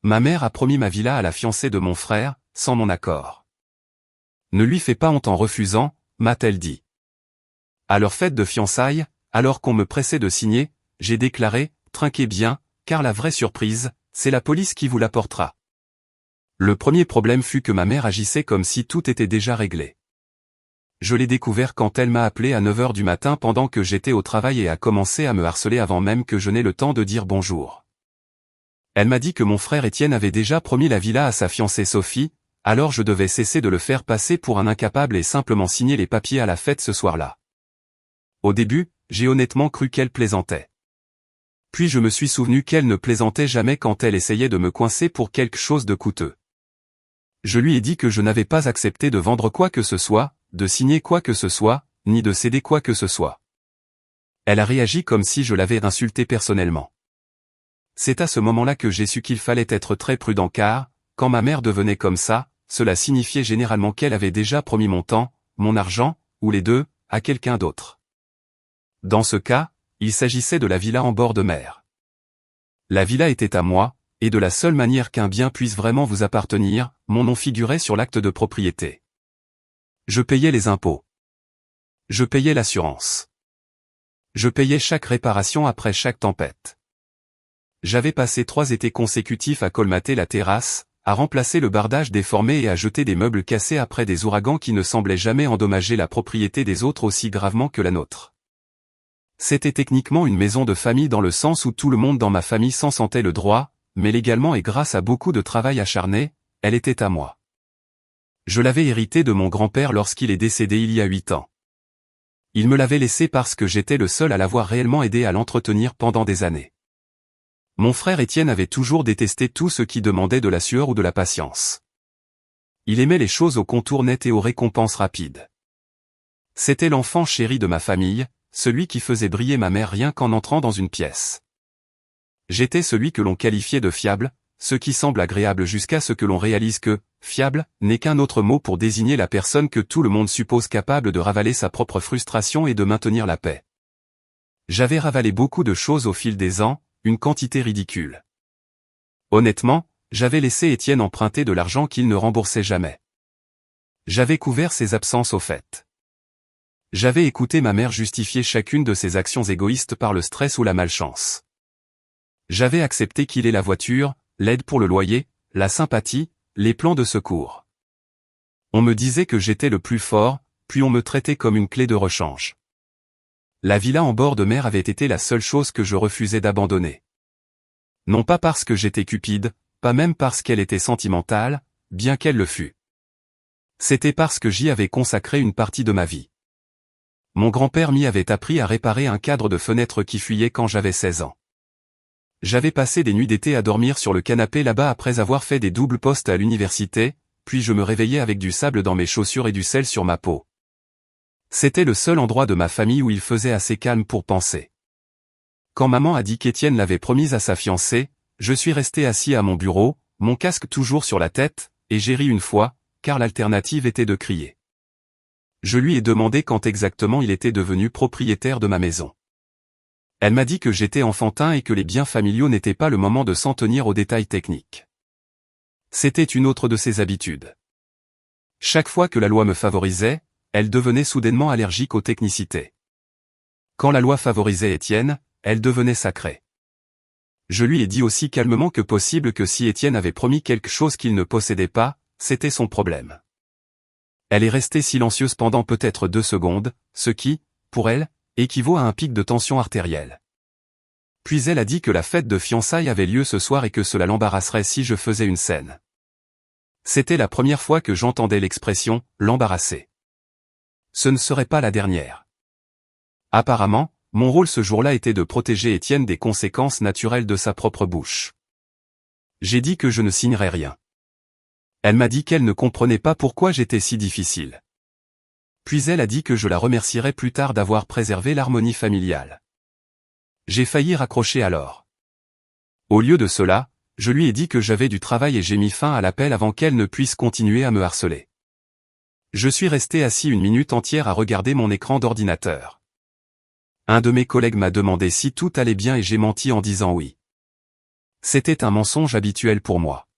Ma mère a promis ma villa à la fiancée de mon frère, sans mon accord. Ne lui fais pas honte en refusant, m'a-t-elle dit. À leur fête de fiançailles, alors qu'on me pressait de signer, j'ai déclaré, trinquez bien, car la vraie surprise, c'est la police qui vous l'apportera. Le premier problème fut que ma mère agissait comme si tout était déjà réglé. Je l'ai découvert quand elle m'a appelé à 9 h du matin pendant que j'étais au travail et a commencé à me harceler avant même que je n'aie le temps de dire bonjour. Elle m'a dit que mon frère Étienne avait déjà promis la villa à sa fiancée Sophie, alors je devais cesser de le faire passer pour un incapable et simplement signer les papiers à la fête ce soir-là. Au début, j'ai honnêtement cru qu'elle plaisantait. Puis je me suis souvenu qu'elle ne plaisantait jamais quand elle essayait de me coincer pour quelque chose de coûteux. Je lui ai dit que je n'avais pas accepté de vendre quoi que ce soit, de signer quoi que ce soit, ni de céder quoi que ce soit. Elle a réagi comme si je l'avais insultée personnellement. C'est à ce moment-là que j'ai su qu'il fallait être très prudent car, quand ma mère devenait comme ça, cela signifiait généralement qu'elle avait déjà promis mon temps, mon argent, ou les deux, à quelqu'un d'autre. Dans ce cas, il s'agissait de la villa en bord de mer. La villa était à moi, et de la seule manière qu'un bien puisse vraiment vous appartenir, mon nom figurait sur l'acte de propriété. Je payais les impôts. Je payais l'assurance. Je payais chaque réparation après chaque tempête. J'avais passé 3 étés consécutifs à colmater la terrasse, à remplacer le bardage déformé et à jeter des meubles cassés après des ouragans qui ne semblaient jamais endommager la propriété des autres aussi gravement que la nôtre. C'était techniquement une maison de famille dans le sens où tout le monde dans ma famille s'en sentait le droit, mais légalement et grâce à beaucoup de travail acharné, elle était à moi. Je l'avais héritée de mon grand-père lorsqu'il est décédé il y a 8 ans. Il me l'avait laissée parce que j'étais le seul à l'avoir réellement aidé à l'entretenir pendant des années. Mon frère Étienne avait toujours détesté tout ce qui demandait de la sueur ou de la patience. Il aimait les choses aux contours nets et aux récompenses rapides. C'était l'enfant chéri de ma famille, celui qui faisait briller ma mère rien qu'en entrant dans une pièce. J'étais celui que l'on qualifiait de fiable, ce qui semble agréable jusqu'à ce que l'on réalise que « fiable » n'est qu'un autre mot pour désigner la personne que tout le monde suppose capable de ravaler sa propre frustration et de maintenir la paix. J'avais ravalé beaucoup de choses au fil des ans, une quantité ridicule. Honnêtement, j'avais laissé Étienne emprunter de l'argent qu'il ne remboursait jamais. J'avais couvert ses absences au fait. J'avais écouté ma mère justifier chacune de ses actions égoïstes par le stress ou la malchance. J'avais accepté qu'il ait la voiture, l'aide pour le loyer, la sympathie, les plans de secours. On me disait que j'étais le plus fort, puis on me traitait comme une clé de rechange. La villa en bord de mer avait été la seule chose que je refusais d'abandonner. Non pas parce que j'étais cupide, pas même parce qu'elle était sentimentale, bien qu'elle le fût. C'était parce que j'y avais consacré une partie de ma vie. Mon grand-père m'y avait appris à réparer un cadre de fenêtre qui fuyait quand j'avais 16 ans. J'avais passé des nuits d'été à dormir sur le canapé là-bas après avoir fait des doubles postes à l'université, puis je me réveillais avec du sable dans mes chaussures et du sel sur ma peau. C'était le seul endroit de ma famille où il faisait assez calme pour penser. Quand maman a dit qu'Étienne l'avait promise à sa fiancée, je suis resté assis à mon bureau, mon casque toujours sur la tête, et j'ai ri une fois, car l'alternative était de crier. Je lui ai demandé quand exactement il était devenu propriétaire de ma maison. Elle m'a dit que j'étais enfantin et que les biens familiaux n'étaient pas le moment de s'en tenir aux détails techniques. C'était une autre de ses habitudes. Chaque fois que la loi me favorisait, elle devenait soudainement allergique aux technicités. Quand la loi favorisait Étienne, elle devenait sacrée. Je lui ai dit aussi calmement que possible que si Étienne avait promis quelque chose qu'il ne possédait pas, c'était son problème. Elle est restée silencieuse pendant peut-être 2 secondes, ce qui, pour elle, équivaut à un pic de tension artérielle. Puis elle a dit que la fête de fiançailles avait lieu ce soir et que cela l'embarrasserait si je faisais une scène. C'était la première fois que j'entendais l'expression « l'embarrasser ». Ce ne serait pas la dernière. Apparemment, mon rôle ce jour-là était de protéger Étienne des conséquences naturelles de sa propre bouche. J'ai dit que je ne signerais rien. Elle m'a dit qu'elle ne comprenait pas pourquoi j'étais si difficile. Puis elle a dit que je la remercierais plus tard d'avoir préservé l'harmonie familiale. J'ai failli raccrocher alors. Au lieu de cela, je lui ai dit que j'avais du travail et j'ai mis fin à l'appel avant qu'elle ne puisse continuer à me harceler. Je suis resté assis 1 minute entière à regarder mon écran d'ordinateur. Un de mes collègues m'a demandé si tout allait bien et j'ai menti en disant oui. C'était un mensonge habituel pour moi.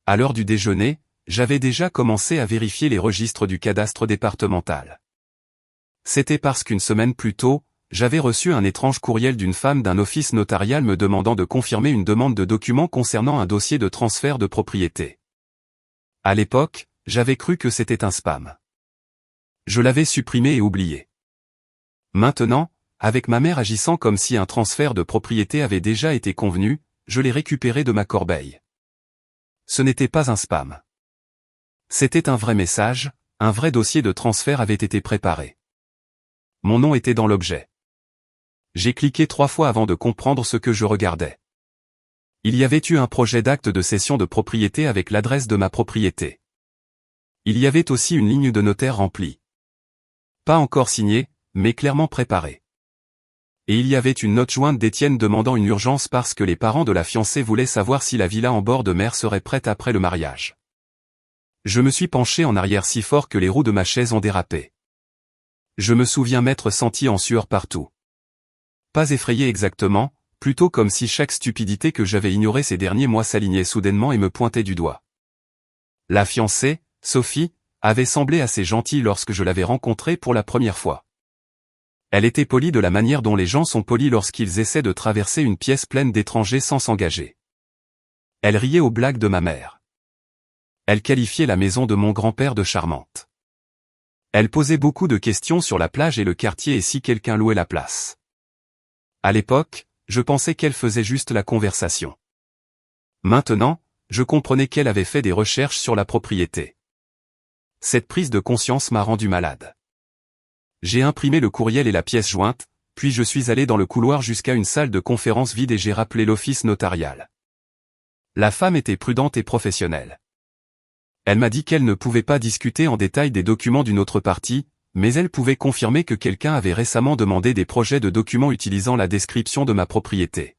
À l'heure du déjeuner, j'avais déjà commencé à vérifier les registres du cadastre départemental. C'était parce qu'une semaine plus tôt, j'avais reçu un étrange courriel d'une femme d'un office notarial me demandant de confirmer une demande de documents concernant un dossier de transfert de propriété. À l'époque, j'avais cru que c'était un spam. Je l'avais supprimé et oublié. Maintenant, avec ma mère agissant comme si un transfert de propriété avait déjà été convenu, je l'ai récupéré de ma corbeille. Ce n'était pas un spam. C'était un vrai message, un vrai dossier de transfert avait été préparé. Mon nom était dans l'objet. J'ai cliqué 3 fois avant de comprendre ce que je regardais. Il y avait eu un projet d'acte de cession de propriété avec l'adresse de ma propriété. Il y avait aussi une ligne de notaire remplie. Pas encore signée, mais clairement préparée. Et il y avait une note jointe d'Étienne demandant une urgence parce que les parents de la fiancée voulaient savoir si la villa en bord de mer serait prête après le mariage. Je me suis penché en arrière si fort que les roues de ma chaise ont dérapé. Je me souviens m'être senti en sueur partout. Pas effrayé exactement, plutôt comme si chaque stupidité que j'avais ignorée ces derniers mois s'alignait soudainement et me pointait du doigt. La fiancée, Sophie, avait semblé assez gentille lorsque je l'avais rencontrée pour la première fois. Elle était polie de la manière dont les gens sont polis lorsqu'ils essaient de traverser une pièce pleine d'étrangers sans s'engager. Elle riait aux blagues de ma mère. Elle qualifiait la maison de mon grand-père de charmante. Elle posait beaucoup de questions sur la plage et le quartier et si quelqu'un louait la place. À l'époque, je pensais qu'elle faisait juste la conversation. Maintenant, je comprenais qu'elle avait fait des recherches sur la propriété. Cette prise de conscience m'a rendu malade. J'ai imprimé le courriel et la pièce jointe, puis je suis allé dans le couloir jusqu'à une salle de conférence vide et j'ai rappelé l'office notarial. La femme était prudente et professionnelle. Elle m'a dit qu'elle ne pouvait pas discuter en détail des documents d'une autre partie, mais elle pouvait confirmer que quelqu'un avait récemment demandé des projets de documents utilisant la description de ma propriété.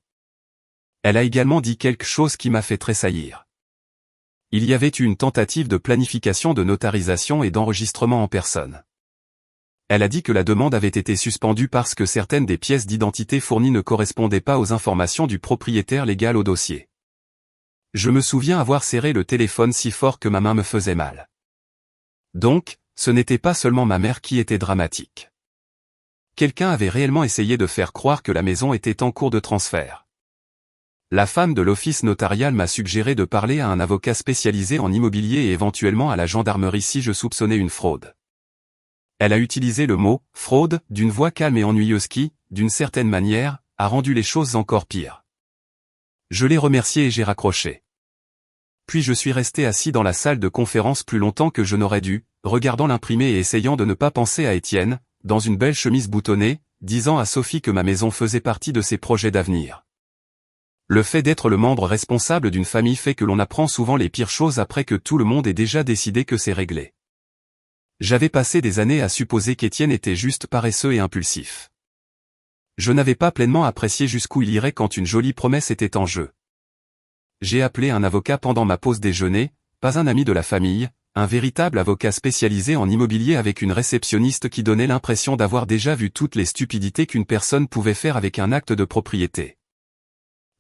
Elle a également dit quelque chose qui m'a fait tressaillir. Il y avait eu une tentative de planification de notarisation et d'enregistrement en personne. Elle a dit que la demande avait été suspendue parce que certaines des pièces d'identité fournies ne correspondaient pas aux informations du propriétaire légal au dossier. Je me souviens avoir serré le téléphone si fort que ma main me faisait mal. Donc, ce n'était pas seulement ma mère qui était dramatique. Quelqu'un avait réellement essayé de faire croire que la maison était en cours de transfert. La femme de l'office notarial m'a suggéré de parler à un avocat spécialisé en immobilier et éventuellement à la gendarmerie si je soupçonnais une fraude. Elle a utilisé le mot « fraude » d'une voix calme et ennuyeuse qui, d'une certaine manière, a rendu les choses encore pires. Je l'ai remercié et j'ai raccroché. Puis je suis resté assis dans la salle de conférence plus longtemps que je n'aurais dû, regardant l'imprimé et essayant de ne pas penser à Étienne, dans une belle chemise boutonnée, disant à Sophie que ma maison faisait partie de ses projets d'avenir. Le fait d'être le membre responsable d'une famille fait que l'on apprend souvent les pires choses après que tout le monde ait déjà décidé que c'est réglé. J'avais passé des années à supposer qu'Étienne était juste paresseux et impulsif. Je n'avais pas pleinement apprécié jusqu'où il irait quand une jolie promesse était en jeu. J'ai appelé un avocat pendant ma pause déjeuner, pas un ami de la famille, un véritable avocat spécialisé en immobilier avec une réceptionniste qui donnait l'impression d'avoir déjà vu toutes les stupidités qu'une personne pouvait faire avec un acte de propriété.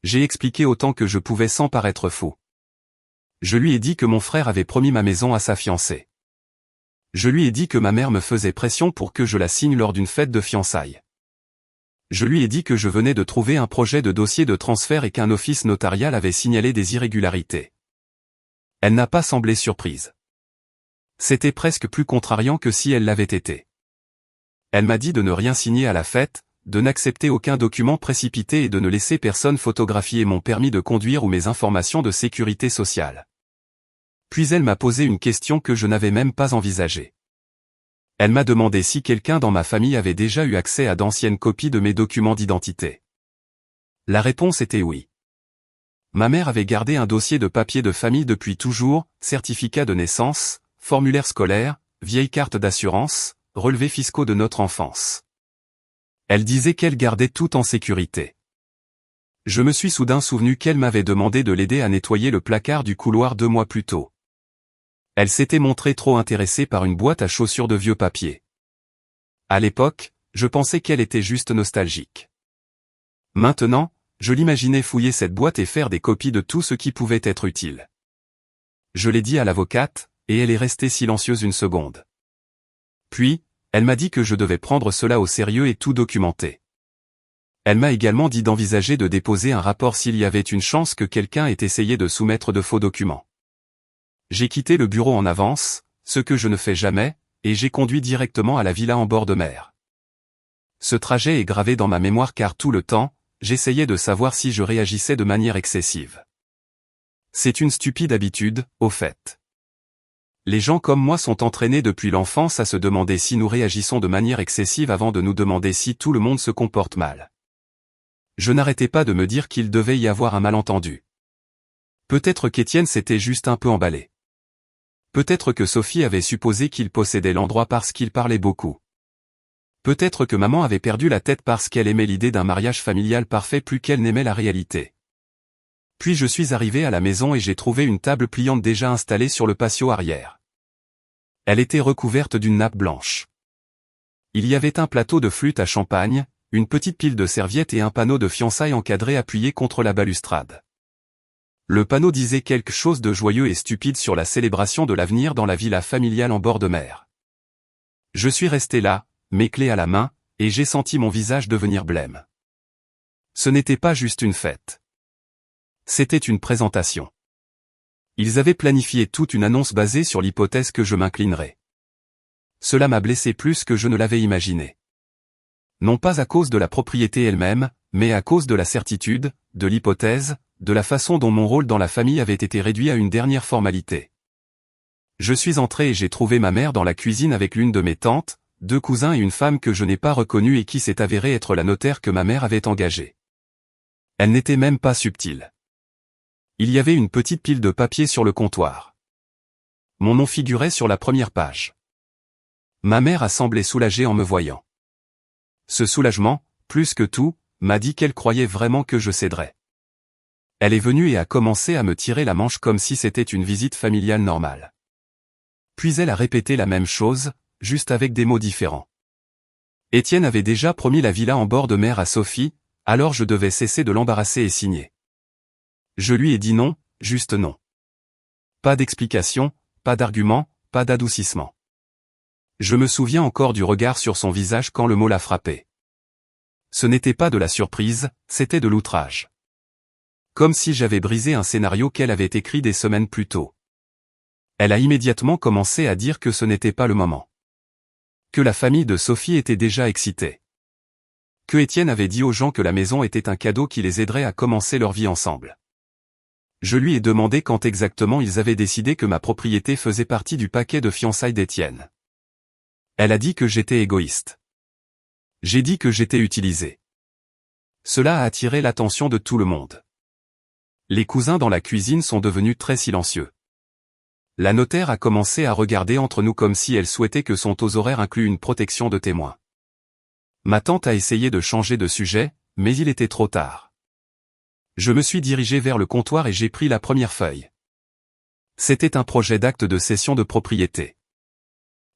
J'ai expliqué autant que je pouvais sans paraître fou. Je lui ai dit que mon frère avait promis ma maison à sa fiancée. Je lui ai dit que ma mère me faisait pression pour que je la signe lors d'une fête de fiançailles. Je lui ai dit que je venais de trouver un projet de dossier de transfert et qu'un office notarial avait signalé des irrégularités. Elle n'a pas semblé surprise. C'était presque plus contrariant que si elle l'avait été. Elle m'a dit de ne rien signer à la fête, de n'accepter aucun document précipité et de ne laisser personne photographier mon permis de conduire ou mes informations de sécurité sociale. Puis elle m'a posé une question que je n'avais même pas envisagée. Elle m'a demandé si quelqu'un dans ma famille avait déjà eu accès à d'anciennes copies de mes documents d'identité. La réponse était oui. Ma mère avait gardé un dossier de papier de famille depuis toujours, certificat de naissance, formulaire scolaire, vieille carte d'assurance, relevés fiscaux de notre enfance. Elle disait qu'elle gardait tout en sécurité. Je me suis soudain souvenu qu'elle m'avait demandé de l'aider à nettoyer le placard du couloir 2 mois plus tôt. Elle s'était montrée trop intéressée par une boîte à chaussures de vieux papier. À l'époque, je pensais qu'elle était juste nostalgique. Maintenant, Je l'imaginais fouiller cette boîte et faire des copies de tout ce qui pouvait être utile. Je l'ai dit à l'avocate, et elle est restée silencieuse une seconde. Puis, elle m'a dit que je devais prendre cela au sérieux et tout documenter. Elle m'a également dit d'envisager de déposer un rapport s'il y avait une chance que quelqu'un ait essayé de soumettre de faux documents. J'ai quitté le bureau en avance, ce que je ne fais jamais, et j'ai conduit directement à la villa en bord de mer. Ce trajet est gravé dans ma mémoire car tout le temps, j'essayais de savoir si je réagissais de manière excessive. C'est une stupide habitude, au fait. Les gens comme moi sont entraînés depuis l'enfance à se demander si nous réagissons de manière excessive avant de nous demander si tout le monde se comporte mal. Je n'arrêtais pas de me dire qu'il devait y avoir un malentendu. Peut-être qu'Étienne s'était juste un peu emballé. Peut-être que Sophie avait supposé qu'il possédait l'endroit parce qu'il parlait beaucoup. Peut-être que maman avait perdu la tête parce qu'elle aimait l'idée d'un mariage familial parfait plus qu'elle n'aimait la réalité. Puis je suis arrivé à la maison et j'ai trouvé une table pliante déjà installée sur le patio arrière. Elle était recouverte d'une nappe blanche. Il y avait un plateau de flûte à champagne, une petite pile de serviettes et un panneau de fiançailles encadré appuyé contre la balustrade. Le panneau disait quelque chose de joyeux et stupide sur la célébration de l'avenir dans la villa familiale en bord de mer. Je suis resté là, mes clés à la main, et j'ai senti mon visage devenir blême. Ce n'était pas juste une fête. C'était une présentation. Ils avaient planifié toute une annonce basée sur l'hypothèse que je m'inclinerais. Cela m'a blessé plus que je ne l'avais imaginé. Non pas à cause de la propriété elle-même, mais à cause de la certitude, de l'hypothèse, de la façon dont mon rôle dans la famille avait été réduit à une dernière formalité. Je suis entré et j'ai trouvé ma mère dans la cuisine avec l'une de mes tantes, 2 cousins et une femme que je n'ai pas reconnue et qui s'est avérée être la notaire que ma mère avait engagée. Elle n'était même pas subtile. Il y avait une petite pile de papier sur le comptoir. Mon nom figurait sur la première page. Ma mère a semblé soulagée en me voyant. Ce soulagement, plus que tout, m'a dit qu'elle croyait vraiment que je céderais. Elle est venue et a commencé à me tirer la manche comme si c'était une visite familiale normale. Puis elle a répété la même chose, juste avec des mots différents. Étienne avait déjà promis la villa en bord de mer à Sophie, alors je devais cesser de l'embarrasser et signer. Je lui ai dit non, juste non. Pas d'explication, pas d'argument, pas d'adoucissement. Je me souviens encore du regard sur son visage quand le mot l'a frappé. Ce n'était pas de la surprise, c'était de l'outrage. Comme si j'avais brisé un scénario qu'elle avait écrit des semaines plus tôt. Elle a immédiatement commencé à dire que ce n'était pas le moment. Que la famille de Sophie était déjà excitée. Que Étienne avait dit aux gens que la maison était un cadeau qui les aiderait à commencer leur vie ensemble. Je lui ai demandé quand exactement ils avaient décidé que ma propriété faisait partie du paquet de fiançailles d'Étienne. Elle a dit que j'étais égoïste. J'ai dit que j'étais utilisé. Cela a attiré l'attention de tout le monde. Les cousins dans la cuisine sont devenus très silencieux. La notaire a commencé à regarder entre nous comme si elle souhaitait que son taux horaire inclue une protection de témoins. Ma tante a essayé de changer de sujet, mais il était trop tard. Je me suis dirigé vers le comptoir et j'ai pris la première feuille. C'était un projet d'acte de cession de propriété.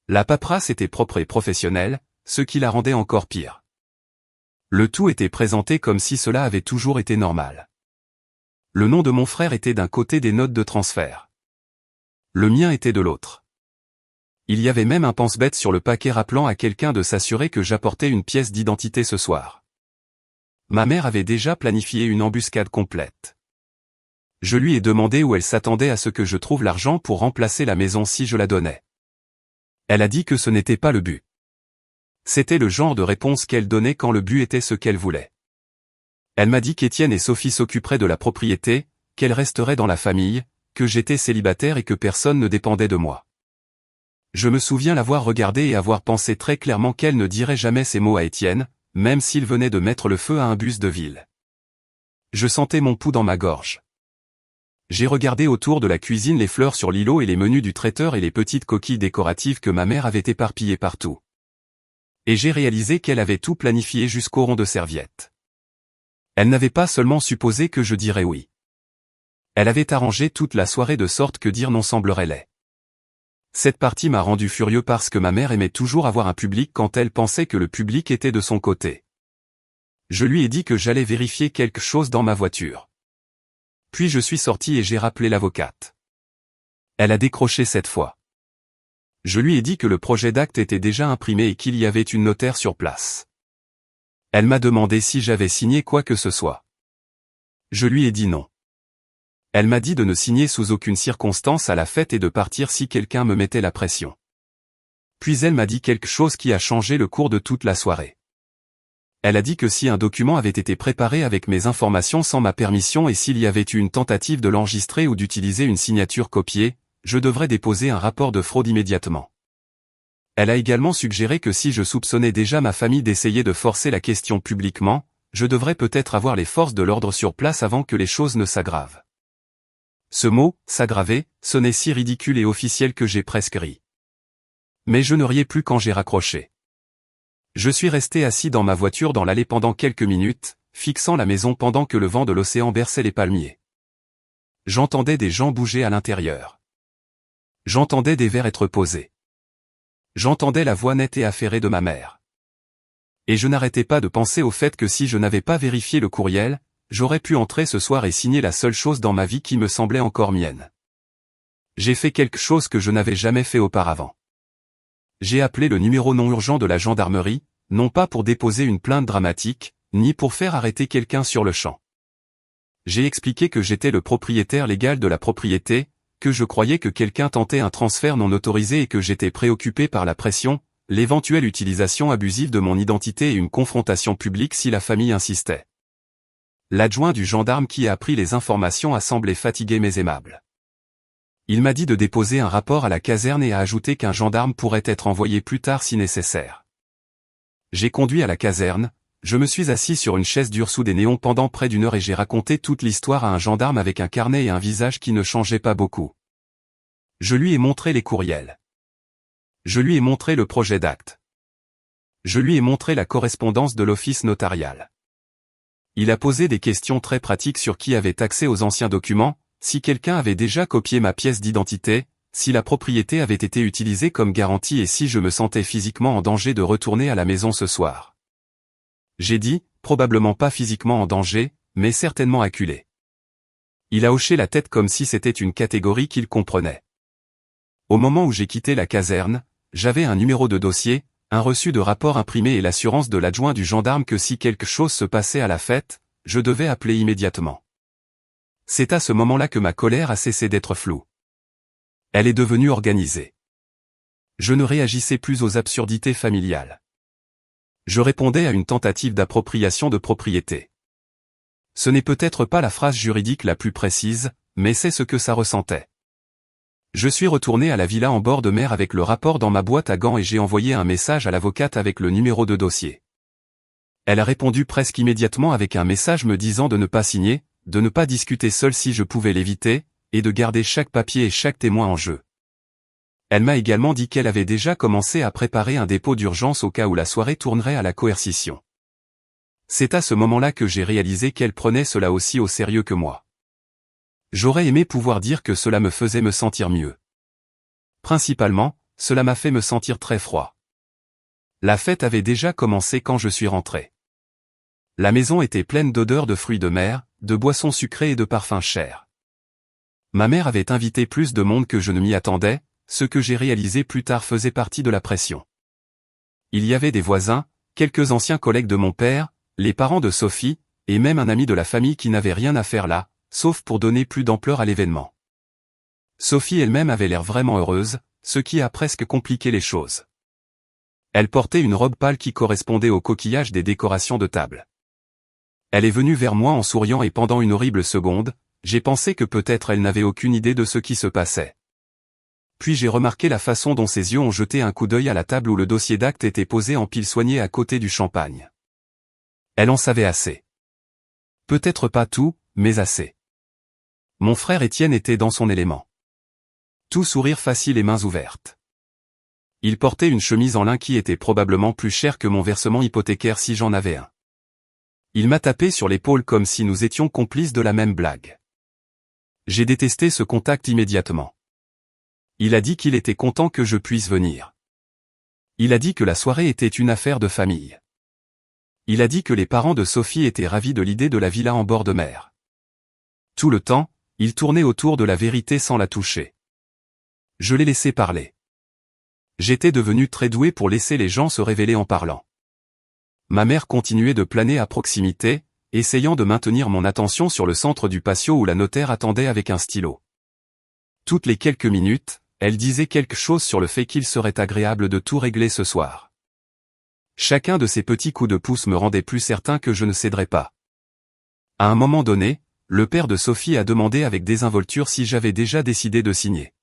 La paperasse était propre et professionnelle, ce qui la rendait encore pire. Le tout était présenté comme si cela avait toujours été normal. Le nom de mon frère était d'un côté des notes de transfert. Le mien était de l'autre. Il y avait même un pense-bête sur le paquet rappelant à quelqu'un de s'assurer que j'apportais une pièce d'identité ce soir. Ma mère avait déjà planifié une embuscade complète. Je lui ai demandé où elle s'attendait à ce que je trouve l'argent pour remplacer la maison si je la donnais. Elle a dit que ce n'était pas le but. C'était le genre de réponse qu'elle donnait quand le but était ce qu'elle voulait. Elle m'a dit qu'Étienne et Sophie s'occuperaient de la propriété, qu'elle resterait dans la famille, que j'étais célibataire et que personne ne dépendait de moi. Je me souviens l'avoir regardée et avoir pensé très clairement qu'elle ne dirait jamais ces mots à Étienne, même s'il venait de mettre le feu à un bus de ville. Je sentais mon pouls dans ma gorge. J'ai regardé autour de la cuisine les fleurs sur l'îlot et les menus du traiteur et les petites coquilles décoratives que ma mère avait éparpillées partout. Et j'ai réalisé qu'elle avait tout planifié jusqu'au rond de serviette. Elle n'avait pas seulement supposé que je dirais oui. Elle avait arrangé toute la soirée de sorte que dire non semblerait laid. Cette partie m'a rendu furieux parce que ma mère aimait toujours avoir un public quand elle pensait que le public était de son côté. Je lui ai dit que j'allais vérifier quelque chose dans ma voiture. Puis je suis sorti et j'ai rappelé l'avocate. Elle a décroché cette fois. Je lui ai dit que le projet d'acte était déjà imprimé et qu'il y avait une notaire sur place. Elle m'a demandé si j'avais signé quoi que ce soit. Je lui ai dit non. Elle m'a dit de ne signer sous aucune circonstance à la fête et de partir si quelqu'un me mettait la pression. Puis elle m'a dit quelque chose qui a changé le cours de toute la soirée. Elle a dit que si un document avait été préparé avec mes informations sans ma permission et s'il y avait eu une tentative de l'enregistrer ou d'utiliser une signature copiée, je devrais déposer un rapport de fraude immédiatement. Elle a également suggéré que si je soupçonnais déjà ma famille d'essayer de forcer la question publiquement, je devrais peut-être avoir les forces de l'ordre sur place avant que les choses ne s'aggravent. Ce mot, s'aggraver, sonnait si ridicule et officiel que j'ai presque ri. Mais je ne riais plus quand j'ai raccroché. Je suis resté assis dans ma voiture dans l'allée pendant quelques minutes, fixant la maison pendant que le vent de l'océan berçait les palmiers. J'entendais des gens bouger à l'intérieur. J'entendais des verres être posés. J'entendais la voix nette et affairée de ma mère. Et je n'arrêtais pas de penser au fait que si je n'avais pas vérifié le courriel, j'aurais pu entrer ce soir et signer la seule chose dans ma vie qui me semblait encore mienne. J'ai fait quelque chose que je n'avais jamais fait auparavant. J'ai appelé le numéro non urgent de la gendarmerie, non pas pour déposer une plainte dramatique, ni pour faire arrêter quelqu'un sur le champ. J'ai expliqué que j'étais le propriétaire légal de la propriété, que je croyais que quelqu'un tentait un transfert non autorisé et que j'étais préoccupé par la pression, l'éventuelle utilisation abusive de mon identité et une confrontation publique si la famille insistait. L'adjoint du gendarme qui a appris les informations a semblé fatigué mais aimable. Il m'a dit de déposer un rapport à la caserne et a ajouté qu'un gendarme pourrait être envoyé plus tard si nécessaire. J'ai conduit à la caserne, je me suis assis sur une chaise dure sous des néons pendant près d'une heure et j'ai raconté toute l'histoire à un gendarme avec un carnet et un visage qui ne changeait pas beaucoup. Je lui ai montré les courriels. Je lui ai montré le projet d'acte. Je lui ai montré la correspondance de l'office notarial. Il a posé des questions très pratiques sur qui avait accès aux anciens documents, si quelqu'un avait déjà copié ma pièce d'identité, si la propriété avait été utilisée comme garantie et si je me sentais physiquement en danger de retourner à la maison ce soir. J'ai dit, probablement pas physiquement en danger, mais certainement acculé. Il a hoché la tête comme si c'était une catégorie qu'il comprenait. Au moment où j'ai quitté la caserne, j'avais un numéro de dossier, un reçu de rapport imprimé et l'assurance de l'adjoint du gendarme que si quelque chose se passait à la fête, je devais appeler immédiatement. C'est à ce moment-là que ma colère a cessé d'être floue. Elle est devenue organisée. Je ne réagissais plus aux absurdités familiales. Je répondais à une tentative d'appropriation de propriété. Ce n'est peut-être pas la phrase juridique la plus précise, mais c'est ce que ça ressentait. Je suis retourné à la villa en bord de mer avec le rapport dans ma boîte à gants et j'ai envoyé un message à l'avocate avec le numéro de dossier. Elle a répondu presque immédiatement avec un message me disant de ne pas signer, de ne pas discuter seul si je pouvais l'éviter, et de garder chaque papier et chaque témoin en jeu. Elle m'a également dit qu'elle avait déjà commencé à préparer un dépôt d'urgence au cas où la soirée tournerait à la coercition. C'est à ce moment-là que j'ai réalisé qu'elle prenait cela aussi au sérieux que moi. J'aurais aimé pouvoir dire que cela me faisait me sentir mieux. Principalement, cela m'a fait me sentir très froid. La fête avait déjà commencé quand je suis rentré. La maison était pleine d'odeurs de fruits de mer, de boissons sucrées et de parfums chers. Ma mère avait invité plus de monde que je ne m'y attendais, ce que j'ai réalisé plus tard faisait partie de la pression. Il y avait des voisins, quelques anciens collègues de mon père, les parents de Sophie, et même un ami de la famille qui n'avait rien à faire là, sauf pour donner plus d'ampleur à l'événement. Sophie elle-même avait l'air vraiment heureuse, ce qui a presque compliqué les choses. Elle portait une robe pâle qui correspondait au coquillage des décorations de table. Elle est venue vers moi en souriant et pendant une horrible seconde, j'ai pensé que peut-être elle n'avait aucune idée de ce qui se passait. Puis j'ai remarqué la façon dont ses yeux ont jeté un coup d'œil à la table où le dossier d'acte était posé en pile soignée à côté du champagne. Elle en savait assez. Peut-être pas tout, mais assez. Mon frère Étienne était dans son élément. Tout sourire facile et mains ouvertes. Il portait une chemise en lin qui était probablement plus chère que mon versement hypothécaire si j'en avais un. Il m'a tapé sur l'épaule comme si nous étions complices de la même blague. J'ai détesté ce contact immédiatement. Il a dit qu'il était content que je puisse venir. Il a dit que la soirée était une affaire de famille. Il a dit que les parents de Sophie étaient ravis de l'idée de la villa en bord de mer. Tout le temps, il tournait autour de la vérité sans la toucher. Je l'ai laissé parler. J'étais devenu très doué pour laisser les gens se révéler en parlant. Ma mère continuait de planer à proximité, essayant de maintenir mon attention sur le centre du patio où la notaire attendait avec un stylo. Toutes les quelques minutes, elle disait quelque chose sur le fait qu'il serait agréable de tout régler ce soir. Chacun de ces petits coups de pouce me rendait plus certain que je ne céderais pas. À un moment donné, le père de Sophie a demandé avec désinvolture si j'avais déjà décidé de signer.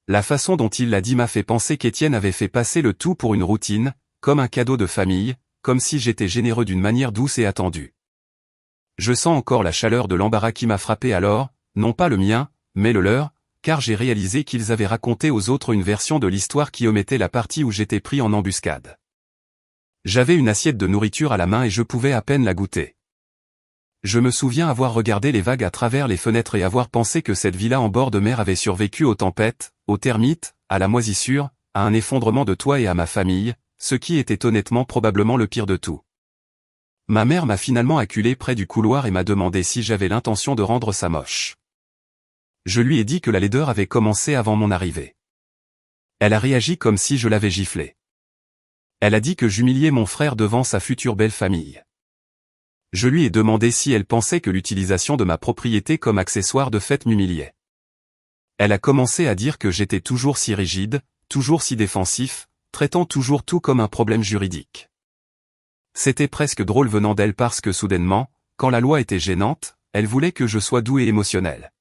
La façon dont il l'a dit m'a fait penser qu'Étienne avait fait passer le tout pour une routine, comme un cadeau de famille, comme si j'étais généreux d'une manière douce et attendue. Je sens encore la chaleur de l'embarras qui m'a frappé alors, non pas le mien, mais le leur, car j'ai réalisé qu'ils avaient raconté aux autres une version de l'histoire qui omettait la partie où j'étais pris en embuscade. J'avais une assiette de nourriture à la main et je pouvais à peine la goûter. Je me souviens avoir regardé les vagues à travers les fenêtres et avoir pensé que cette villa en bord de mer avait survécu aux tempêtes, aux termites, à la moisissure, à un effondrement de toit et à ma famille, ce qui était honnêtement probablement le pire de tout. Ma mère m'a finalement acculé près du couloir et m'a demandé si j'avais l'intention de rendre ça moche. Je lui ai dit que la laideur avait commencé avant mon arrivée. Elle a réagi comme si je l'avais giflé. Elle a dit que j'humiliais mon frère devant sa future belle famille. Je lui ai demandé si elle pensait que l'utilisation de ma propriété comme accessoire de fête m'humiliait. Elle a commencé à dire que j'étais toujours si rigide, toujours si défensif, traitant toujours tout comme un problème juridique. C'était presque drôle venant d'elle parce que soudainement, quand la loi était gênante, elle voulait que je sois doux et émotionnel.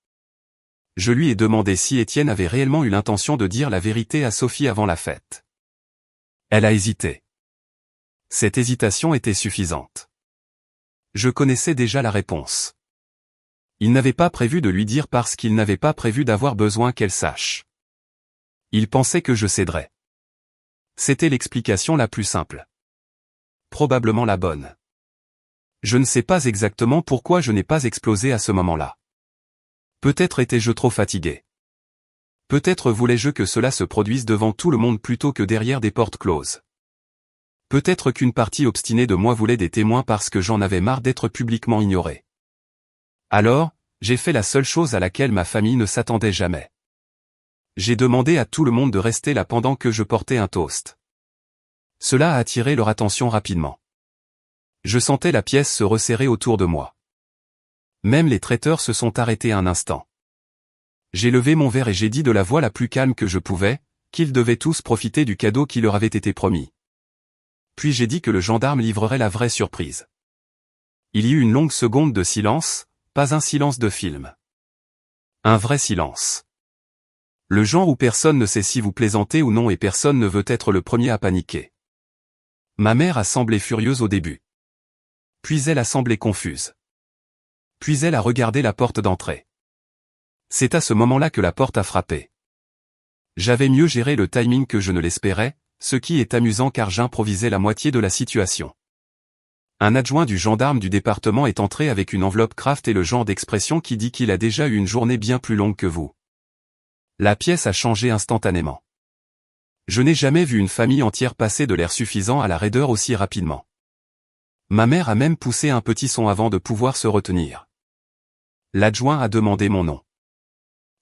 Je lui ai demandé si Étienne avait réellement eu l'intention de dire la vérité à Sophie avant la fête. Elle a hésité. Cette hésitation était suffisante. Je connaissais déjà la réponse. Il n'avait pas prévu de lui dire parce qu'il n'avait pas prévu d'avoir besoin qu'elle sache. Il pensait que je céderais. C'était l'explication la plus simple. Probablement la bonne. Je ne sais pas exactement pourquoi je n'ai pas explosé à ce moment-là. Peut-être étais-je trop fatigué. Peut-être voulais-je que cela se produise devant tout le monde plutôt que derrière des portes closes. Peut-être qu'une partie obstinée de moi voulait des témoins parce que j'en avais marre d'être publiquement ignoré. Alors, j'ai fait la seule chose à laquelle ma famille ne s'attendait jamais. J'ai demandé à tout le monde de rester là pendant que je portais un toast. Cela a attiré leur attention rapidement. Je sentais la pièce se resserrer autour de moi. Même les traiteurs se sont arrêtés un instant. J'ai levé mon verre et j'ai dit de la voix la plus calme que je pouvais, qu'ils devaient tous profiter du cadeau qui leur avait été promis. Puis j'ai dit que le gendarme livrerait la vraie surprise. Il y eut une longue seconde de silence, pas un silence de film. Un vrai silence. Le genre où personne ne sait si vous plaisantez ou non et personne ne veut être le premier à paniquer. Ma mère a semblé furieuse au début. Puis elle a semblé confuse. Puis elle a regardé la porte d'entrée. C'est à ce moment-là que la porte a frappé. J'avais mieux géré le timing que je ne l'espérais, ce qui est amusant car j'improvisais la moitié de la situation. Un adjoint du gendarme du département est entré avec une enveloppe Kraft et le genre d'expression qui dit qu'il a déjà eu une journée bien plus longue que vous. La pièce a changé instantanément. Je n'ai jamais vu une famille entière passer de l'air suffisant à la raideur aussi rapidement. Ma mère a même poussé un petit son avant de pouvoir se retenir. L'adjoint a demandé mon nom.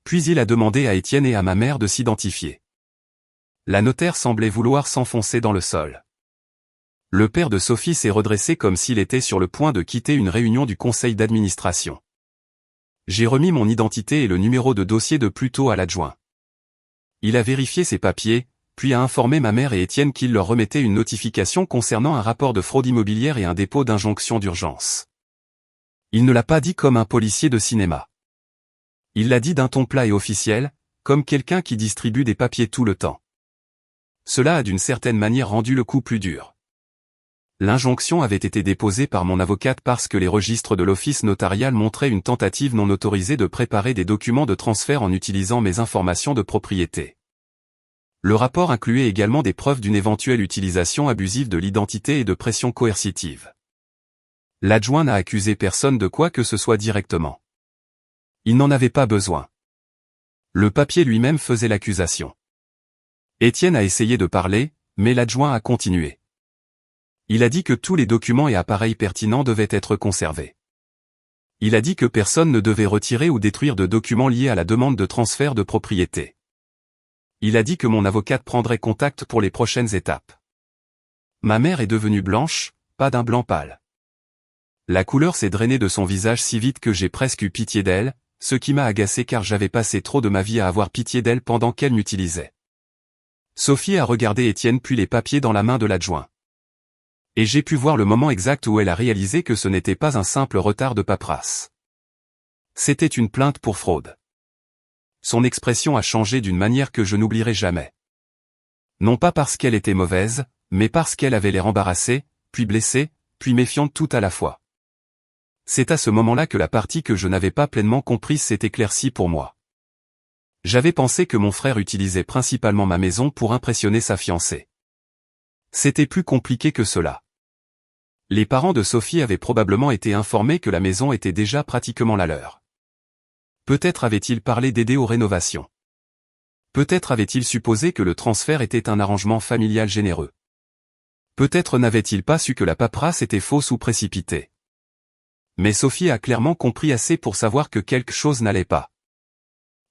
Puis il a demandé à Étienne et à ma mère de s'identifier. La notaire semblait vouloir s'enfoncer dans le sol. Le père de Sophie s'est redressé comme s'il était sur le point de quitter une réunion du conseil d'administration. J'ai remis mon identité et le numéro de dossier de Pluto à l'adjoint. Il a vérifié ses papiers, puis a informé ma mère et Étienne qu'il leur remettait une notification concernant un rapport de fraude immobilière et un dépôt d'injonction d'urgence. Il ne l'a pas dit comme un policier de cinéma. Il l'a dit d'un ton plat et officiel, comme quelqu'un qui distribue des papiers tout le temps. Cela a d'une certaine manière rendu le coup plus dur. L'injonction avait été déposée par mon avocate parce que les registres de l'office notarial montraient une tentative non autorisée de préparer des documents de transfert en utilisant mes informations de propriété. Le rapport incluait également des preuves d'une éventuelle utilisation abusive de l'identité et de pression coercitive. L'adjoint n'a accusé personne de quoi que ce soit directement. Il n'en avait pas besoin. Le papier lui-même faisait l'accusation. Étienne a essayé de parler, mais l'adjoint a continué. Il a dit que tous les documents et appareils pertinents devaient être conservés. Il a dit que personne ne devait retirer ou détruire de documents liés à la demande de transfert de propriété. Il a dit que mon avocate prendrait contact pour les prochaines étapes. Ma mère est devenue blanche, pas d'un blanc pâle. La couleur s'est drainée de son visage si vite que j'ai presque eu pitié d'elle, ce qui m'a agacé car j'avais passé trop de ma vie à avoir pitié d'elle pendant qu'elle m'utilisait. Sophie a regardé Étienne puis les papiers dans la main de l'adjoint. Et j'ai pu voir le moment exact où elle a réalisé que ce n'était pas un simple retard de paperasse. C'était une plainte pour fraude. Son expression a changé d'une manière que je n'oublierai jamais. Non pas parce qu'elle était mauvaise, mais parce qu'elle avait l'air embarrassée, puis blessée, puis méfiante tout à la fois. C'est à ce moment-là que la partie que je n'avais pas pleinement comprise s'est éclaircie pour moi. J'avais pensé que mon frère utilisait principalement ma maison pour impressionner sa fiancée. C'était plus compliqué que cela. Les parents de Sophie avaient probablement été informés que la maison était déjà pratiquement la leur. Peut-être avaient-ils parlé d'aider aux rénovations. Peut-être avaient-ils supposé que le transfert était un arrangement familial généreux. Peut-être n'avaient-ils pas su que la paperasse était fausse ou précipitée. Mais Sophie a clairement compris assez pour savoir que quelque chose n'allait pas.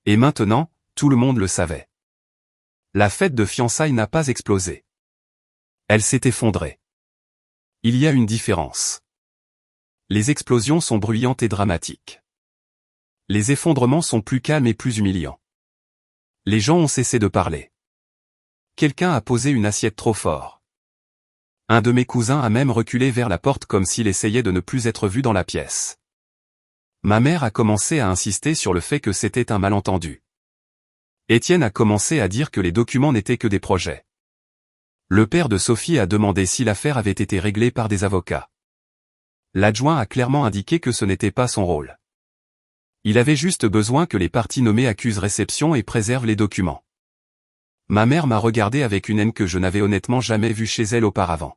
Et maintenant, tout le monde le savait. La fête de fiançailles n'a pas explosé. Elle s'est effondrée. Il y a une différence. Les explosions sont bruyantes et dramatiques. Les effondrements sont plus calmes et plus humiliants. Les gens ont cessé de parler. Quelqu'un a posé une assiette trop fort. Un de mes cousins a même reculé vers la porte comme s'il essayait de ne plus être vu dans la pièce. Ma mère a commencé à insister sur le fait que c'était un malentendu. Étienne a commencé à dire que les documents n'étaient que des projets. Le père de Sophie a demandé si l'affaire avait été réglée par des avocats. L'adjoint a clairement indiqué que ce n'était pas son rôle. Il avait juste besoin que les parties nommées accusent réception et préservent les documents. Ma mère m'a regardé avec une haine que je n'avais honnêtement jamais vue chez elle auparavant.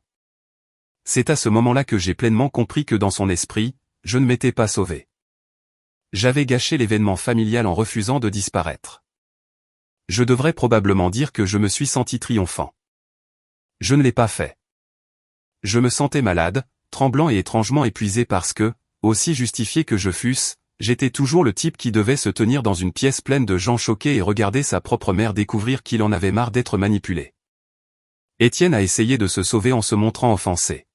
C'est à ce moment-là que j'ai pleinement compris que dans son esprit, je ne m'étais pas sauvé. J'avais gâché l'événement familial en refusant de disparaître. Je devrais probablement dire que je me suis senti triomphant. Je ne l'ai pas fait. Je me sentais malade, tremblant et étrangement épuisé parce que, aussi justifié que je fusse, j'étais toujours le type qui devait se tenir dans une pièce pleine de gens choqués et regarder sa propre mère découvrir qu'il en avait marre d'être manipulé. Étienne a essayé de se sauver en se montrant offensé.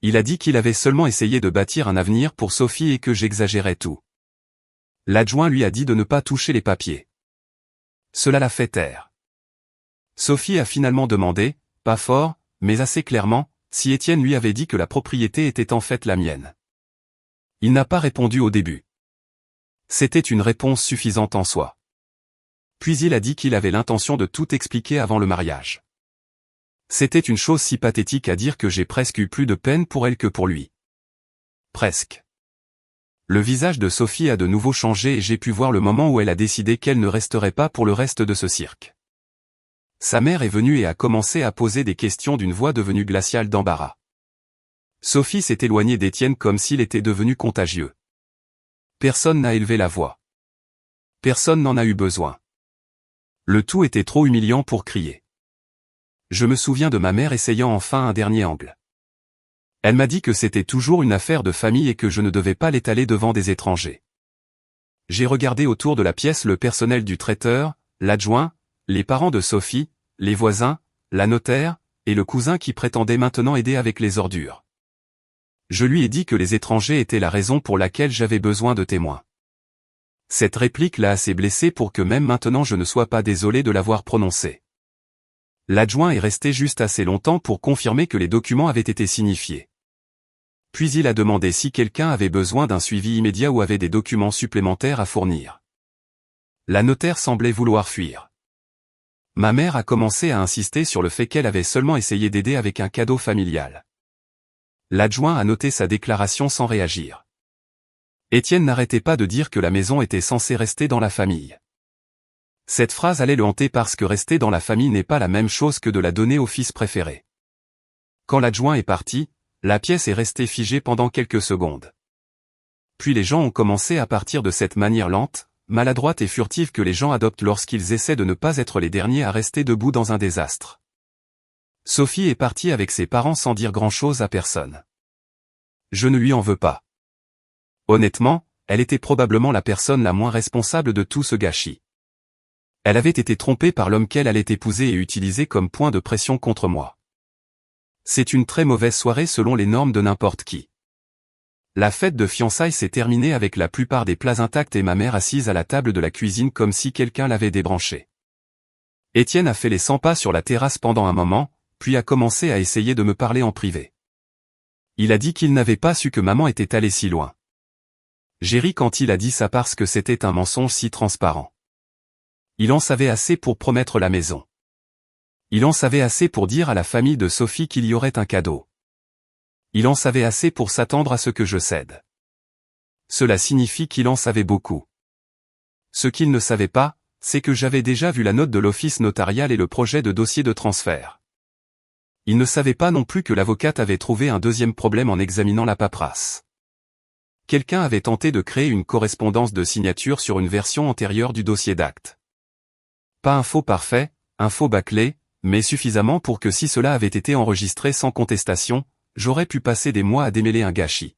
Il a dit qu'il avait seulement essayé de bâtir un avenir pour Sophie et que j'exagérais tout. L'adjoint lui a dit de ne pas toucher les papiers. Cela l'a fait taire. Sophie a finalement demandé, pas fort, mais assez clairement, si Étienne lui avait dit que la propriété était en fait la mienne. Il n'a pas répondu au début. C'était une réponse suffisante en soi. Puis il a dit qu'il avait l'intention de tout expliquer avant le mariage. C'était une chose si pathétique à dire que j'ai presque eu plus de peine pour elle que pour lui. Presque. Le visage de Sophie a de nouveau changé et j'ai pu voir le moment où elle a décidé qu'elle ne resterait pas pour le reste de ce cirque. Sa mère est venue et a commencé à poser des questions d'une voix devenue glaciale d'embarras. Sophie s'est éloignée d'Étienne comme s'il était devenu contagieux. Personne n'a élevé la voix. Personne n'en a eu besoin. Le tout était trop humiliant pour crier. Je me souviens de ma mère essayant enfin un dernier angle. Elle m'a dit que c'était toujours une affaire de famille et que je ne devais pas l'étaler devant des étrangers. J'ai regardé autour de la pièce le personnel du traiteur, l'adjoint, les parents de Sophie, les voisins, la notaire, et le cousin qui prétendait maintenant aider avec les ordures. Je lui ai dit que les étrangers étaient la raison pour laquelle j'avais besoin de témoins. Cette réplique l'a assez blessé pour que même maintenant je ne sois pas désolé de l'avoir prononcée. L'adjoint est resté juste assez longtemps pour confirmer que les documents avaient été signifiés. Puis il a demandé si quelqu'un avait besoin d'un suivi immédiat ou avait des documents supplémentaires à fournir. La notaire semblait vouloir fuir. Ma mère a commencé à insister sur le fait qu'elle avait seulement essayé d'aider avec un cadeau familial. L'adjoint a noté sa déclaration sans réagir. Étienne n'arrêtait pas de dire que la maison était censée rester dans la famille. Cette phrase allait le hanter parce que rester dans la famille n'est pas la même chose que de la donner au fils préféré. Quand l'adjoint est parti, la pièce est restée figée pendant quelques secondes. Puis les gens ont commencé à partir de cette manière lente, maladroite et furtive que les gens adoptent lorsqu'ils essaient de ne pas être les derniers à rester debout dans un désastre. Sophie est partie avec ses parents sans dire grand-chose à personne. Je ne lui en veux pas. Honnêtement, elle était probablement la personne la moins responsable de tout ce gâchis. Elle avait été trompée par l'homme qu'elle allait épouser et utiliser comme point de pression contre moi. C'est une très mauvaise soirée selon les normes de n'importe qui. La fête de fiançailles s'est terminée avec la plupart des plats intacts et ma mère assise à la table de la cuisine comme si quelqu'un l'avait débranchée. Étienne a fait les 100 pas sur la terrasse pendant un moment, puis a commencé à essayer de me parler en privé. Il a dit qu'il n'avait pas su que maman était allée si loin. J'ai ri quand il a dit ça parce que c'était un mensonge si transparent. Il en savait assez pour promettre la maison. Il en savait assez pour dire à la famille de Sophie qu'il y aurait un cadeau. Il en savait assez pour s'attendre à ce que je cède. Cela signifie qu'il en savait beaucoup. Ce qu'il ne savait pas, c'est que j'avais déjà vu la note de l'office notarial et le projet de dossier de transfert. Il ne savait pas non plus que l'avocate avait trouvé un deuxième problème en examinant la paperasse. Quelqu'un avait tenté de créer une correspondance de signature sur une version antérieure du dossier d'acte. Pas un faux parfait, un faux bâclé, mais suffisamment pour que si cela avait été enregistré sans contestation, j'aurais pu passer des mois à démêler un gâchis.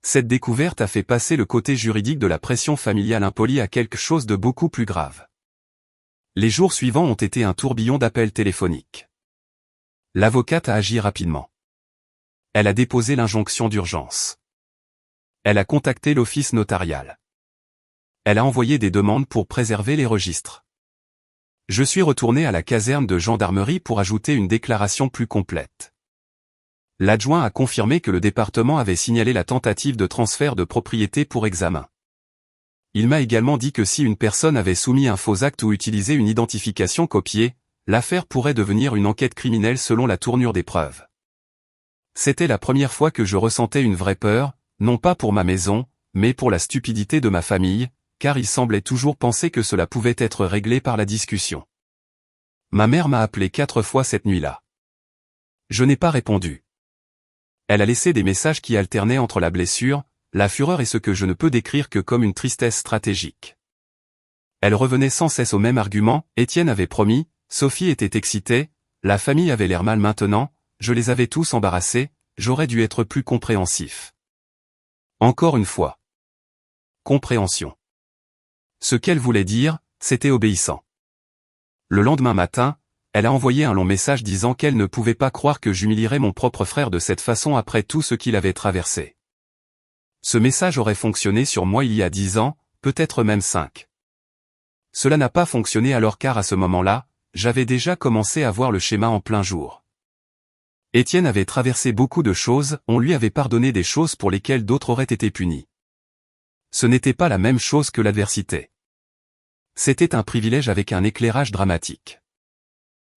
Cette découverte a fait passer le côté juridique de la pression familiale impolie à quelque chose de beaucoup plus grave. Les jours suivants ont été un tourbillon d'appels téléphoniques. L'avocate a agi rapidement. Elle a déposé l'injonction d'urgence. Elle a contacté l'office notarial. Elle a envoyé des demandes pour préserver les registres. Je suis retourné à la caserne de gendarmerie pour ajouter une déclaration plus complète. L'adjoint a confirmé que le département avait signalé la tentative de transfert de propriété pour examen. Il m'a également dit que si une personne avait soumis un faux acte ou utilisé une identification copiée, l'affaire pourrait devenir une enquête criminelle selon la tournure des preuves. C'était la première fois que je ressentais une vraie peur, non pas pour ma maison, mais pour la stupidité de ma famille, car il semblait toujours penser que cela pouvait être réglé par la discussion. Ma mère m'a appelé 4 fois cette nuit-là. Je n'ai pas répondu. Elle a laissé des messages qui alternaient entre la blessure, la fureur et ce que je ne peux décrire que comme une tristesse stratégique. Elle revenait sans cesse au même argument, Étienne avait promis, Sophie était excitée, la famille avait l'air mal maintenant, je les avais tous embarrassés, j'aurais dû être plus compréhensif. Encore une fois. Compréhension. Ce qu'elle voulait dire, c'était obéissant. Le lendemain matin, elle a envoyé un long message disant qu'elle ne pouvait pas croire que j'humilierais mon propre frère de cette façon après tout ce qu'il avait traversé. Ce message aurait fonctionné sur moi il y a 10 ans, peut-être même 5. Cela n'a pas fonctionné alors car à ce moment-là, j'avais déjà commencé à voir le schéma en plein jour. Étienne avait traversé beaucoup de choses, on lui avait pardonné des choses pour lesquelles d'autres auraient été punis. Ce n'était pas la même chose que l'adversité. C'était un privilège avec un éclairage dramatique.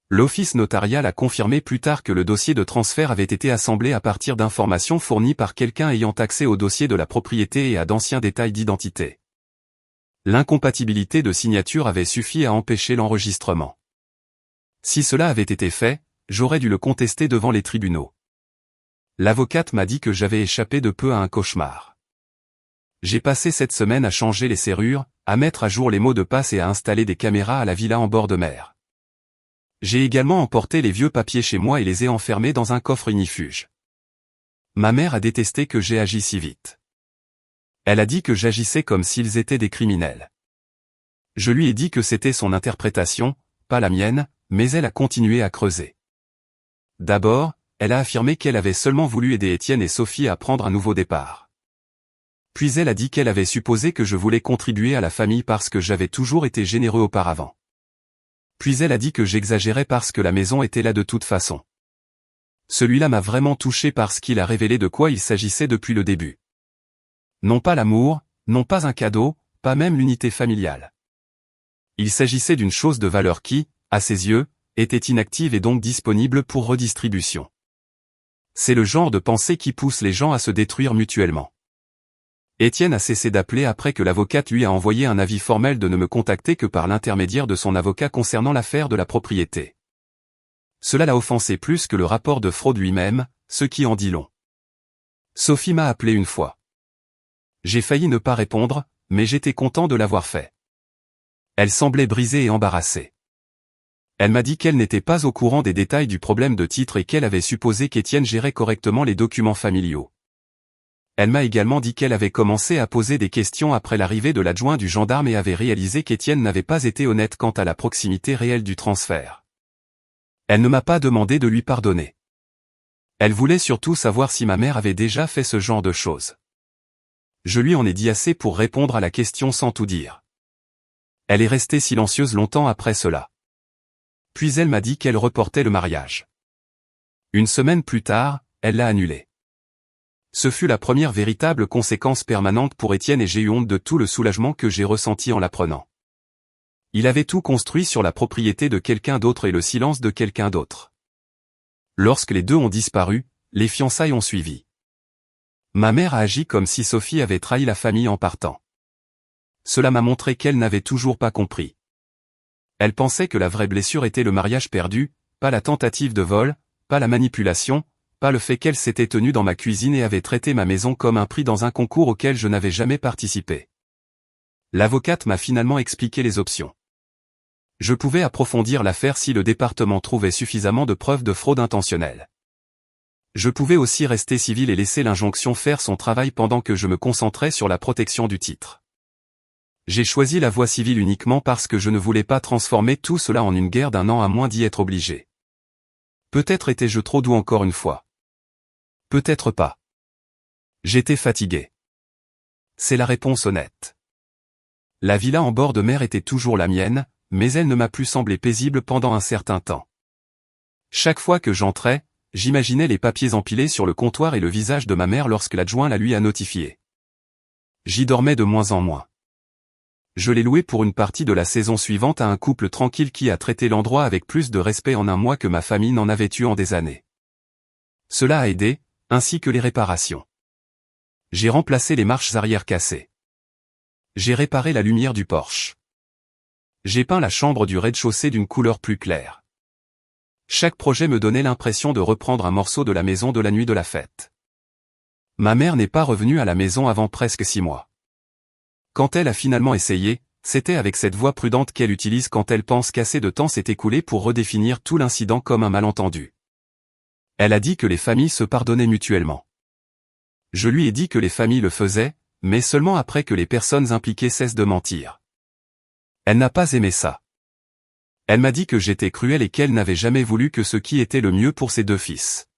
L'office notarial a confirmé plus tard que le dossier de transfert avait été assemblé à partir d'informations fournies par quelqu'un ayant accès au dossier de la propriété et à d'anciens détails d'identité. L'incompatibilité de signature avait suffi à empêcher l'enregistrement. Si cela avait été fait, j'aurais dû le contester devant les tribunaux. L'avocate m'a dit que j'avais échappé de peu à un cauchemar. J'ai passé cette semaine à changer les serrures, à mettre à jour les mots de passe et à installer des caméras à la villa en bord de mer. J'ai également emporté les vieux papiers chez moi et les ai enfermés dans un coffre ignifuge. Ma mère a détesté que j'ai agi si vite. Elle a dit que j'agissais comme s'ils étaient des criminels. Je lui ai dit que c'était son interprétation, pas la mienne, mais elle a continué à creuser. D'abord, elle a affirmé qu'elle avait seulement voulu aider Étienne et Sophie à prendre un nouveau départ. Puis elle a dit qu'elle avait supposé que je voulais contribuer à la famille parce que j'avais toujours été généreux auparavant. Puis elle a dit que j'exagérais parce que la maison était là de toute façon. Celui-là m'a vraiment touché parce qu'il a révélé de quoi il s'agissait depuis le début. Non pas l'amour, non pas un cadeau, pas même l'unité familiale. Il s'agissait d'une chose de valeur qui, à ses yeux, était inactive et donc disponible pour redistribution. C'est le genre de pensée qui pousse les gens à se détruire mutuellement. Étienne a cessé d'appeler après que l'avocate lui a envoyé un avis formel de ne me contacter que par l'intermédiaire de son avocat concernant l'affaire de la propriété. Cela l'a offensé plus que le rapport de fraude lui-même, ce qui en dit long. Sophie m'a appelé une fois. J'ai failli ne pas répondre, mais j'étais content de l'avoir fait. Elle semblait brisée et embarrassée. Elle m'a dit qu'elle n'était pas au courant des détails du problème de titre et qu'elle avait supposé qu'Étienne gérait correctement les documents familiaux. Elle m'a également dit qu'elle avait commencé à poser des questions après l'arrivée de l'adjoint du gendarme et avait réalisé qu'Étienne n'avait pas été honnête quant à la proximité réelle du transfert. Elle ne m'a pas demandé de lui pardonner. Elle voulait surtout savoir si ma mère avait déjà fait ce genre de choses. Je lui en ai dit assez pour répondre à la question sans tout dire. Elle est restée silencieuse longtemps après cela. Puis elle m'a dit qu'elle reportait le mariage. Une semaine plus tard, elle l'a annulé. Ce fut la première véritable conséquence permanente pour Étienne et j'ai eu honte de tout le soulagement que j'ai ressenti en l'apprenant. Il avait tout construit sur la propriété de quelqu'un d'autre et le silence de quelqu'un d'autre. Lorsque les deux ont disparu, les fiançailles ont suivi. Ma mère a agi comme si Sophie avait trahi la famille en partant. Cela m'a montré qu'elle n'avait toujours pas compris. Elle pensait que la vraie blessure était le mariage perdu, pas la tentative de vol, pas la manipulation, pas le fait qu'elle s'était tenue dans ma cuisine et avait traité ma maison comme un prix dans un concours auquel je n'avais jamais participé. L'avocate m'a finalement expliqué les options. Je pouvais approfondir l'affaire si le département trouvait suffisamment de preuves de fraude intentionnelle. Je pouvais aussi rester civil et laisser l'injonction faire son travail pendant que je me concentrais sur la protection du titre. J'ai choisi la voie civile uniquement parce que je ne voulais pas transformer tout cela en une guerre d'un an à moins d'y être obligé. Peut-être étais-je trop doux encore une fois. Peut-être pas. J'étais fatigué. C'est la réponse honnête. La villa en bord de mer était toujours la mienne, mais elle ne m'a plus semblé paisible pendant un certain temps. Chaque fois que j'entrais, j'imaginais les papiers empilés sur le comptoir et le visage de ma mère lorsque l'adjoint la lui a notifié. J'y dormais de moins en moins. Je l'ai loué pour une partie de la saison suivante à un couple tranquille qui a traité l'endroit avec plus de respect en un mois que ma famille n'en avait eu en des années. Cela a aidé, ainsi que les réparations. J'ai remplacé les marches arrière cassées. J'ai réparé la lumière du porche. J'ai peint la chambre du rez-de-chaussée d'une couleur plus claire. Chaque projet me donnait l'impression de reprendre un morceau de la maison de la nuit de la fête. Ma mère n'est pas revenue à la maison avant presque 6 mois. Quand elle a finalement essayé, c'était avec cette voix prudente qu'elle utilise quand elle pense qu'assez de temps s'est écoulé pour redéfinir tout l'incident comme un malentendu. Elle a dit que les familles se pardonnaient mutuellement. Je lui ai dit que les familles le faisaient, mais seulement après que les personnes impliquées cessent de mentir. Elle n'a pas aimé ça. Elle m'a dit que j'étais cruel et qu'elle n'avait jamais voulu que ce qui était le mieux pour ses 2 fils.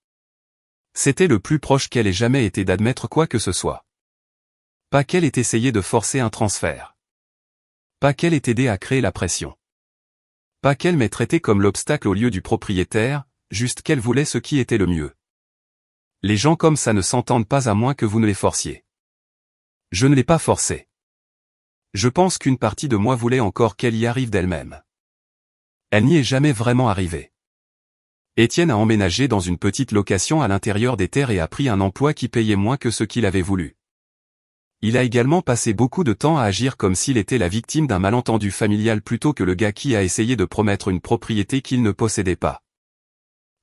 C'était le plus proche qu'elle ait jamais été d'admettre quoi que ce soit. Pas qu'elle ait essayé de forcer un transfert. Pas qu'elle ait aidé à créer la pression. Pas qu'elle m'ait traité comme l'obstacle au lieu du propriétaire, juste qu'elle voulait ce qui était le mieux. Les gens comme ça ne s'entendent pas à moins que vous ne les forciez. Je ne l'ai pas forcé. Je pense qu'une partie de moi voulait encore qu'elle y arrive d'elle-même. Elle n'y est jamais vraiment arrivée. Étienne a emménagé dans une petite location à l'intérieur des terres et a pris un emploi qui payait moins que ce qu'il avait voulu. Il a également passé beaucoup de temps à agir comme s'il était la victime d'un malentendu familial plutôt que le gars qui a essayé de promettre une propriété qu'il ne possédait pas.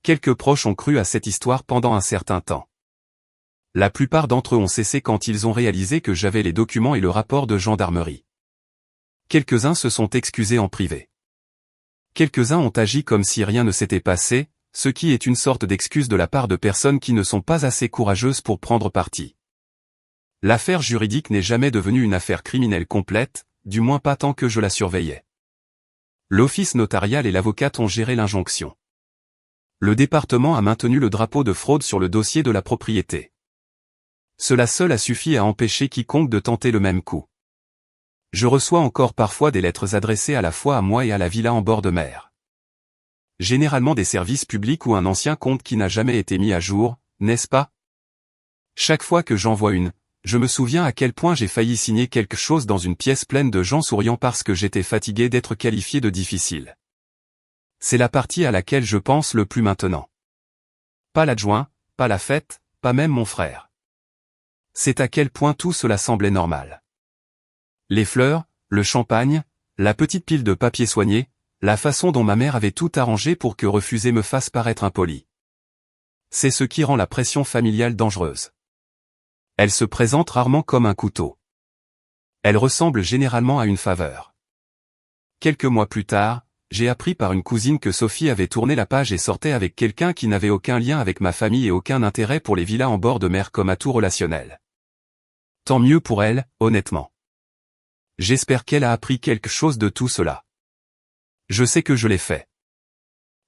Quelques proches ont cru à cette histoire pendant un certain temps. La plupart d'entre eux ont cessé quand ils ont réalisé que j'avais les documents et le rapport de gendarmerie. Quelques-uns se sont excusés en privé. Quelques-uns ont agi comme si rien ne s'était passé, ce qui est une sorte d'excuse de la part de personnes qui ne sont pas assez courageuses pour prendre parti. L'affaire juridique n'est jamais devenue une affaire criminelle complète, du moins pas tant que je la surveillais. L'office notarial et l'avocate ont géré l'injonction. Le département a maintenu le drapeau de fraude sur le dossier de la propriété. Cela seul a suffi à empêcher quiconque de tenter le même coup. Je reçois encore parfois des lettres adressées à la fois à moi et à la villa en bord de mer. Généralement des services publics ou un ancien compte qui n'a jamais été mis à jour, n'est-ce pas? Chaque fois que j'en vois une, je me souviens à quel point j'ai failli signer quelque chose dans une pièce pleine de gens souriant parce que j'étais fatigué d'être qualifié de difficile. C'est la partie à laquelle je pense le plus maintenant. Pas l'adjoint, pas la fête, pas même mon frère. C'est à quel point tout cela semblait normal. Les fleurs, le champagne, la petite pile de papier soigné, la façon dont ma mère avait tout arrangé pour que refuser me fasse paraître impoli. C'est ce qui rend la pression familiale dangereuse. Elle se présente rarement comme un couteau. Elle ressemble généralement à une faveur. Quelques mois plus tard, j'ai appris par une cousine que Sophie avait tourné la page et sortait avec quelqu'un qui n'avait aucun lien avec ma famille et aucun intérêt pour les villas en bord de mer comme atout relationnel. Tant mieux pour elle, honnêtement. J'espère qu'elle a appris quelque chose de tout cela. Je sais que je l'ai fait.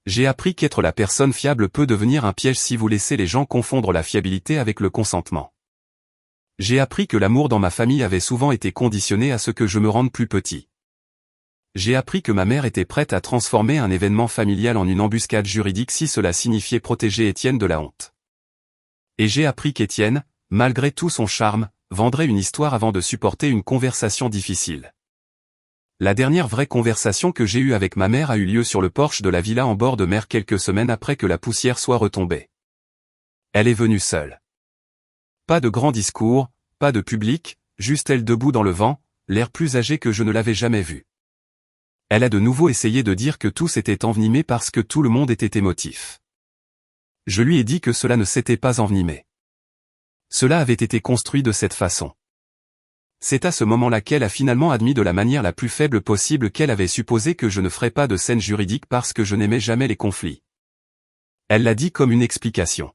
J'ai appris qu'être la personne fiable peut devenir un piège si vous laissez les gens confondre la fiabilité avec le consentement. J'ai appris que l'amour dans ma famille avait souvent été conditionné à ce que je me rende plus petit. J'ai appris que ma mère était prête à transformer un événement familial en une embuscade juridique si cela signifiait protéger Étienne de la honte. Et j'ai appris qu'Étienne, malgré tout son charme, vendrait une histoire avant de supporter une conversation difficile. La dernière vraie conversation que j'ai eue avec ma mère a eu lieu sur le porche de la villa en bord de mer quelques semaines après que la poussière soit retombée. Elle est venue seule. Pas de grand discours, pas de public, juste elle debout dans le vent, l'air plus âgé que je ne l'avais jamais vu. Elle a de nouveau essayé de dire que tout s'était envenimé parce que tout le monde était émotif. Je lui ai dit que cela ne s'était pas envenimé. Cela avait été construit de cette façon. C'est à ce moment-là qu'elle a finalement admis de la manière la plus faible possible qu'elle avait supposé que je ne ferais pas de scène juridique parce que je n'aimais jamais les conflits. Elle l'a dit comme une explication.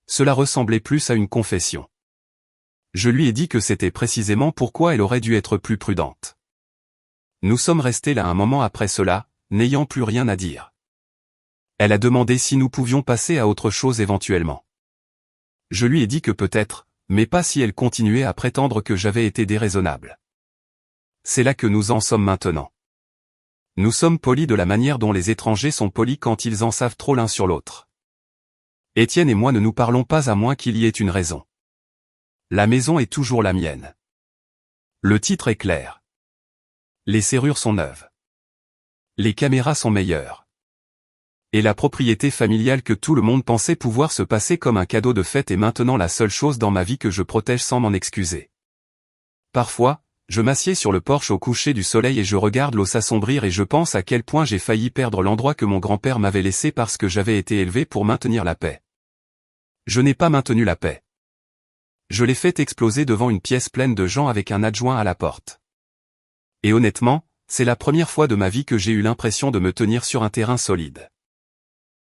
Cela ressemblait plus à une confession. Je lui ai dit que c'était précisément pourquoi elle aurait dû être plus prudente. Nous sommes restés là un moment après cela, n'ayant plus rien à dire. Elle a demandé si nous pouvions passer à autre chose éventuellement. Je lui ai dit que peut-être, mais pas si elle continuait à prétendre que j'avais été déraisonnable. C'est là que nous en sommes maintenant. Nous sommes polis de la manière dont les étrangers sont polis quand ils en savent trop l'un sur l'autre. Étienne et moi ne nous parlons pas à moins qu'il y ait une raison. La maison est toujours la mienne. Le titre est clair. Les serrures sont neuves. Les caméras sont meilleures. Et la propriété familiale que tout le monde pensait pouvoir se passer comme un cadeau de fête est maintenant la seule chose dans ma vie que je protège sans m'en excuser. Parfois, je m'assieds sur le porche au coucher du soleil et je regarde l'eau s'assombrir et je pense à quel point j'ai failli perdre l'endroit que mon grand-père m'avait laissé parce que j'avais été élevé pour maintenir la paix. Je n'ai pas maintenu la paix. Je l'ai fait exploser devant une pièce pleine de gens avec un adjoint à la porte. Et honnêtement, c'est la première fois de ma vie que j'ai eu l'impression de me tenir sur un terrain solide.